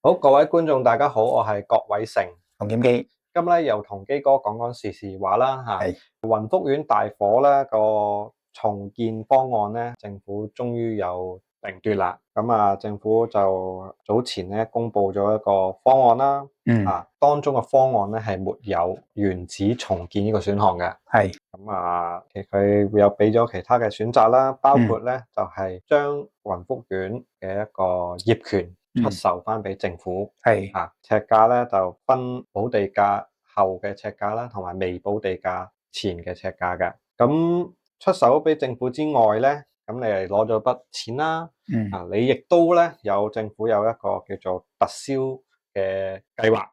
好，各位觀眾大家好，我係郭偉成。同檢機今日又同基哥講時事話啦嚇。係雲福苑大火咧個重建方案咧，政府終於有定奪啦。政府就早前咧公布咗一個方案啦。當中嘅方案咧係沒有原址重建呢個選項嘅。係其實佢會有俾咗其他嘅選擇啦，包括咧就係將雲福苑嘅一個業權出售翻俾政府。係尺價咧就分補地價後嘅尺價啦，同埋未補地價前嘅尺價嘅。咁出售俾政府之外咧，咁你係攞咗筆錢啦。你亦都咧有政府有一個叫做特銷嘅計劃。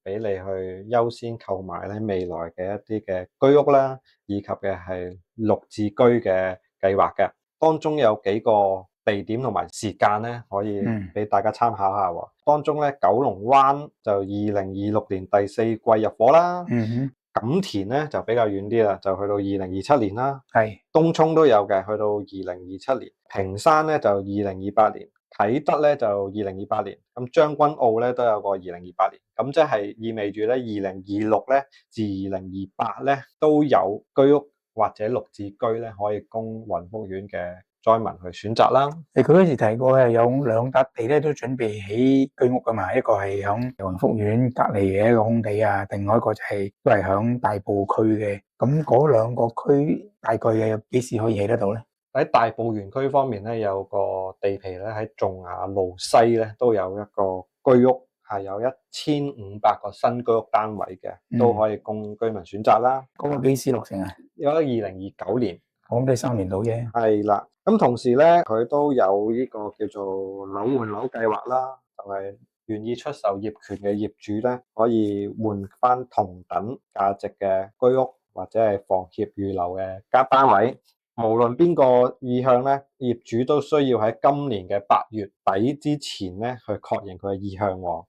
俾你去優先購買咧未來嘅一啲嘅居屋啦，以及嘅係綠置居嘅計劃嘅。當中有幾個地點同埋時間咧，可以俾大家參考下喎。當中咧，九龍灣就2026年第4季入伙啦。錦田咧就比較遠啲啦，就去到2027年啦。東涌都有嘅，去到2027年。屏山咧就2028年。啟德咧就2028年，咁將軍澳咧都有個2028年，咁即係意味住咧2026咧至2028咧都有居屋或者綠置居咧可以供雲福苑嘅災民去選擇啦。佢嗰時提過有兩笪地咧都準備起居屋噶嘛，一個係響雲福苑隔離嘅一個空地啊，另外一個就係都係響大埔區嘅。咁嗰兩個區大概有幾時可以起得到咧？喺大埔園區方面咧，有個地皮咧喺仲雅路西咧都有一個居屋，係有1500個新居屋單位嘅，都可以供居民選擇啦。嗰個幾時落成啊？有2029年，我諗都係3年到啫。係啦，咁同時咧，佢都有呢個叫做樓換樓計劃啦，就係願意出售業權嘅業主咧，可以換翻同等價值嘅居屋或者係房協預留嘅單位。無論邊個意向咧，業主都需要喺今年嘅8月底之前咧去確認佢嘅意向喎。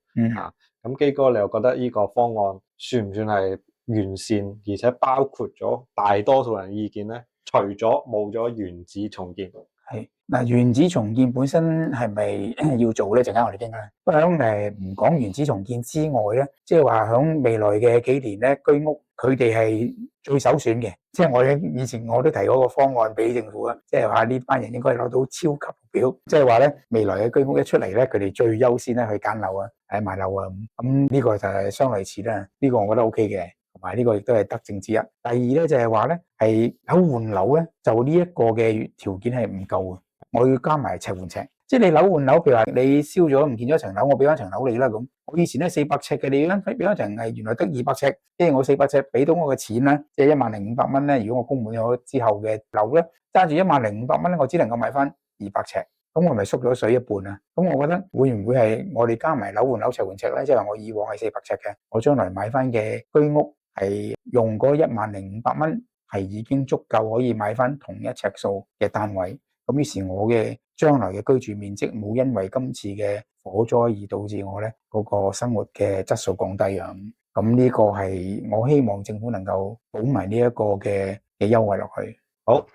咁基哥，你又覺得呢個方案算唔算係完善，而且包括咗大多數人意見咧？除咗冇咗原址重建，係嗱，原址重建本身係咪要做咧？陣間我哋傾下。不過響唔講原址重建之外咧，即係話響未來嘅幾年咧，居屋佢哋係最首選嘅。即係我以前我都提嗰個方案俾政府啊，即係話呢班人應該攞到超級目標，即係話咧未來嘅居屋一出嚟咧，佢哋最優先咧去揀樓啊，買樓啊咁。呢個就係相類似啦。呢個我覺得 OK 嘅。同埋呢個亦都係德政之一。第二咧就係話咧係樓換樓咧，就呢一個嘅條件係唔夠嘅，我要加埋尺換尺。即係你樓換樓，譬如話你燒咗唔見咗一層樓，我俾翻層樓你啦咁。我以前咧400尺嘅，你俾翻層係原來得200尺，即係我400尺俾到我嘅錢咧，即係10500蚊咧。如果我供滿咗之後嘅樓咧，揸住10500蚊咧，我只能夠買翻200尺，咁我咪縮咗水一半啊？咁我覺得會唔會係我哋加埋樓換樓尺換尺咧？即係話我以往係400尺嘅，我將來買翻嘅居屋係用嗰10500蚊係已經足夠可以買翻同一尺數嘅單位。咁於是我嘅將來嘅居住面積冇因為今次嘅火災而導致我咧嗰個生活嘅質素降低啊。咁呢個係我希望政府能夠補埋呢一個嘅優惠落去。好，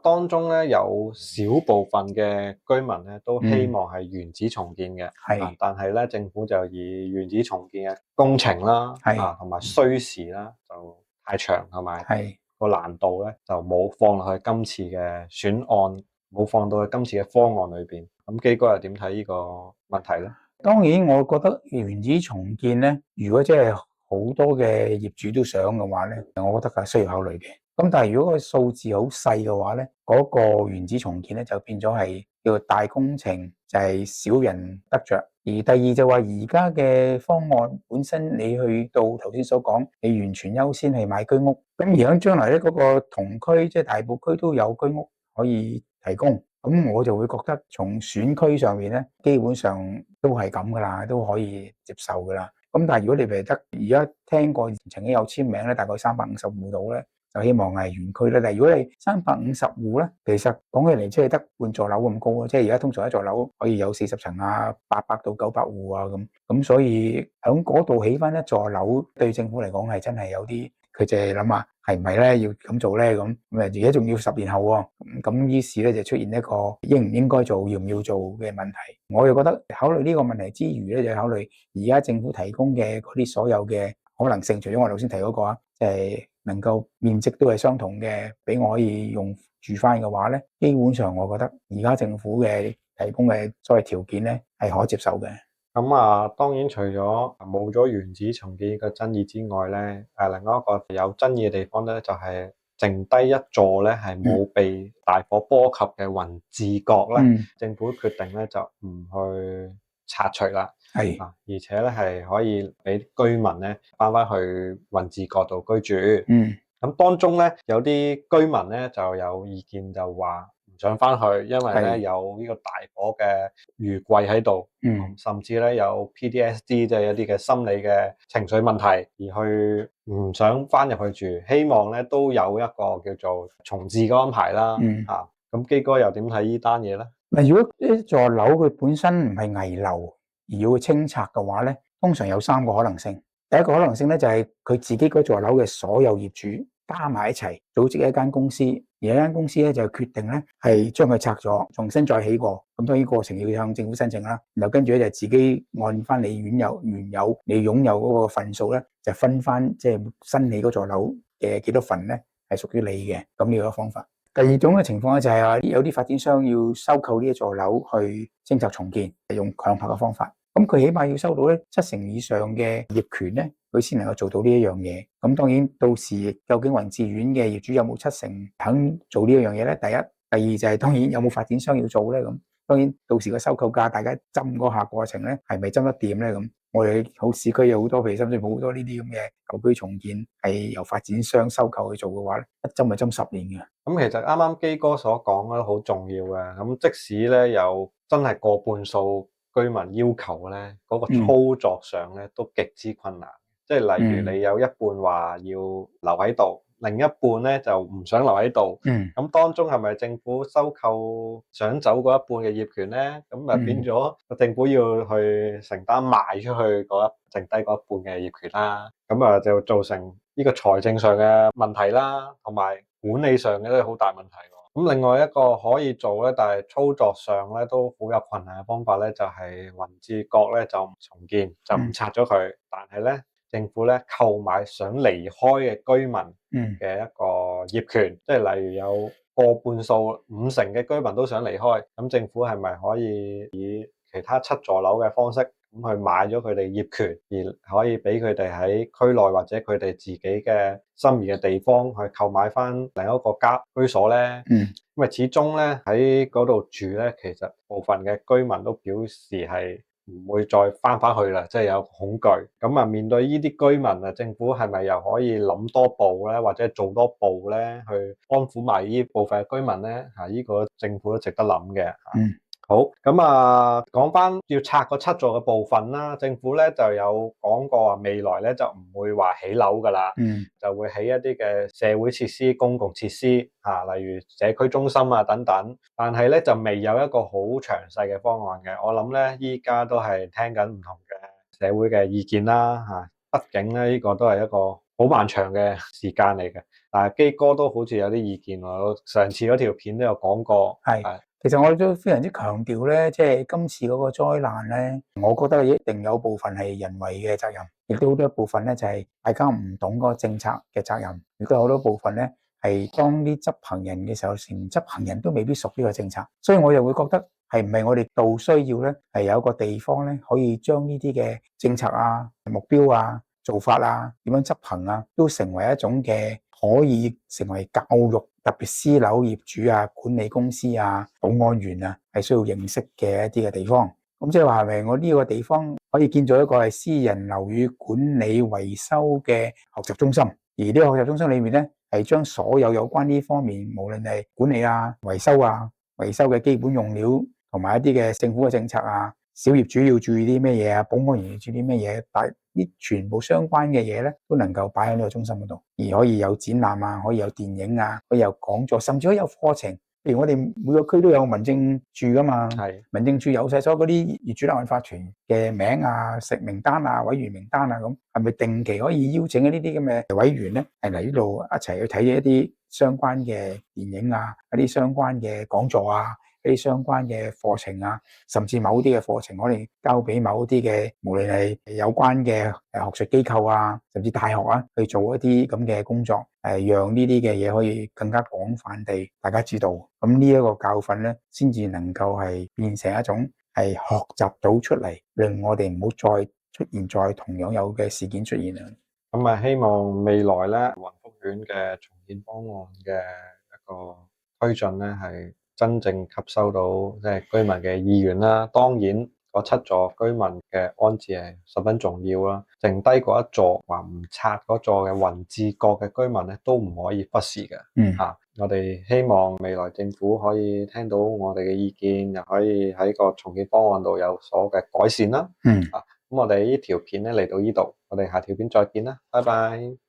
當中咧有少部分嘅居民咧都希望係原址重建嘅。但係咧政府就以原址重建嘅工程啦，同埋需時啦就太長，同埋個難度咧就冇放落去今次嘅選案，冇放到去今次嘅方案裏邊。咁基哥又點睇呢個問題咧？當然，我覺得原址重建咧，如果真係好多嘅業主都想嘅話咧，我覺得係需要考慮嘅。咁但係如果個數字好細嘅話咧，嗰個原址重建咧就變咗係叫做大工程，就係少人得着。而第二就話而家嘅方案本身，你去到頭先所講，你完全優先係買居屋。咁而喺將來咧，嗰個同區即係大埔區都有居屋可以提供。咁我就會覺得從選區上面咧，基本上都係咁噶啦，都可以接受噶啦。咁但係如果你譬如得而家聽過曾經有簽名咧，大概350戶到咧，就希望係原區咧。但係如果你350戶咧，其實講起嚟即係得半座樓咁高咯。即係而家通常一座樓可以有40層啊，800到900戶啊咁。咁所以喺嗰度起翻一座樓，對政府嚟講係真係有啲佢就係諗下係唔係咧要咁做咧咁，而家仲要10年後喎，咁於是咧就出現一個應唔應該做、要唔要做嘅問題。我又覺得考慮呢個問題之餘咧，就考慮而家政府提供嘅嗰啲所有嘅可能性，除咗我頭先提嗰個啊，即係能夠面積都係相同嘅，俾我可以用住翻嘅話咧，基本上我覺得而家政府嘅提供嘅所謂條件咧係可接受嘅。咁當然除咗冇咗原址重建嘅爭議之外咧，另外一個有爭議嘅地方咧，就係剩低一座咧係冇被大火波及嘅雲志閣咧，政府決定咧就唔去拆除啦，係而且咧係可以俾居民咧翻去雲志閣度居住。咁當中咧有啲居民咧就有意見就話唔想翻去，因為咧有呢個大火嘅餘悸喺度，甚至咧有 PTSD 即係一啲嘅心理嘅情緒問題，而去唔想翻入去住，希望咧都有一個叫做重置嘅安排啦。咁基哥又點睇呢單嘢咧？嗱，如果一座樓佢本身唔係危樓而要去清拆嘅話咧，通常有3個可能性。第一個可能性咧就係佢自己嗰座樓嘅所有業主加埋一齊組織一間公司，而一間公司咧就決定咧係將佢拆咗，重新再起過。咁當然過程要向政府申請啦，然後跟住咧就自己按翻你原有你擁有嗰個份數咧，就分翻即係新起嗰座樓嘅幾多份咧係屬於你嘅。咁呢個方法。第二種嘅情況咧就係話有啲發展商要收購呢一座樓去清拆重建，係用強拍嘅方法。咁佢起碼要收到咧70%以上嘅業權咧，佢先能夠做到呢一樣嘢。咁當然到時究竟宏志苑嘅業主有冇70%肯做呢一樣嘢咧？第一，第二就係當然有冇發展商要做咧？咁當然到時個收購價大家斟嗰下過程咧係咪斟得掂咧？咁我哋好市區有好多，譬如深水埗好多呢啲咁嘅舊居重建係由發展商收購去做嘅話咧，一斟就斟10年嘅。咁其實啱啱基哥所講嘅都好重要嘅。咁即使咧有真係過半數居民要求咧，嗰個操作上咧都極之困難。即係例如你有一半話要留喺度，另一半咧就唔想留喺度。咁當中係咪政府收購想走嗰一半嘅業權咧？咁啊變咗政府要去承擔賣出去剩低嗰一半嘅業權啦。咁啊就造成呢個財政上嘅問題啦，同埋管理上嘅都係好大問題。咁另外一個可以做咧，但係操作上咧都好有困難嘅方法咧，就係雲志閣咧就唔重建，就唔拆咗佢，但係咧政府咧購買想離開嘅居民嘅一個業權，即係例如有過半數50%嘅居民都想離開，咁政府係咪可以以其他7座樓嘅方式咁去買咗佢哋業權，而可以俾佢哋喺區內或者佢哋自己嘅心儀嘅地方去購買翻另一個居所咧？因為始終咧喺嗰度住咧，其實部分嘅居民都表示係唔會再翻去啦，即係有恐懼。咁啊，面對呢啲居民啊，政府係咪又可以諗多步咧，或者做多步咧，去安撫埋呢部分嘅居民咧？呢個政府都值得諗嘅。好，咁講翻要拆嗰7座嘅部分啦，政府咧就有講過話未來咧就唔會話起樓噶啦，就會起一啲嘅社會設施、公共設施例如社區中心等等，但係咧就未有一個好詳細嘅方案嘅。我諗咧依家都係聽緊唔同嘅社會嘅意見啦，畢竟咧呢個都係一個好漫長嘅時間嚟嘅。但係基哥都好似有啲意見喎，我上次嗰條片都有講過，係。其實我哋都非常之強調咧，即係今次嗰個災難咧，我覺得一定有部分係人為嘅責任，亦都好多部分咧就係大家唔懂嗰個政策嘅責任，亦都有好多部分咧係當啲執行人嘅時候，連執行人都未必熟呢個政策，所以我又會覺得係唔係我哋到需要咧係有一個地方咧可以將呢啲嘅政策目標做法點樣執行都成為一種嘅可以成為教育，特別私樓業主管理公司保安員係需要認識嘅一啲嘅地方。咁即係話係咪我呢個地方可以建造一個係私人樓宇管理維修嘅學習中心，而呢個學習中心裏面咧係將所有有關呢方面，無論係管理維修嘅基本用料，同埋一啲嘅政府嘅政策小業主要注意啲咩嘢保安員要注意啲咩嘢，但係全部相關嘅嘢咧都能夠擺喺呢個中心嗰度，而可以有展覽可以有電影可以有講座，甚至可以有課程譬如我哋每個區都有民政處噶嘛，係民政處有晒所有嗰啲業主立案法團嘅名啊、食名單啊、委員名單啊，咁係咪定期可以邀請呢啲咁嘅委員咧，係嚟呢度一齊去睇一啲相關嘅電影啊、一啲相關嘅講座啊、一啲相關嘅課程啊，甚至某啲嘅課程，我哋交俾某啲嘅無論係有關嘅學術機構啊，甚至大學啊，去做一啲咁嘅工作，讓呢啲嘅嘢可以更加廣泛地大家知道。咁呢一個教訓咧，先至能夠係變成一種係學習到出嚟，令我哋唔好再出現再同樣有嘅事件出現啊！咁啊，希望未來咧雲福苑嘅重建方案嘅一個推進咧，係真正吸收到即係居民嘅意願啦。當然，嗰7座居民嘅安置係十分重要啦。剩低嗰一座話唔拆嗰座嘅雲志閣嘅居民咧，都唔可以忽視嘅。我哋希望未來政府可以聽到我哋嘅意見，又可以喺個重建方案度有所嘅改善啦。咁我哋呢條片咧嚟到呢度，我哋下條片再見啦，拜拜。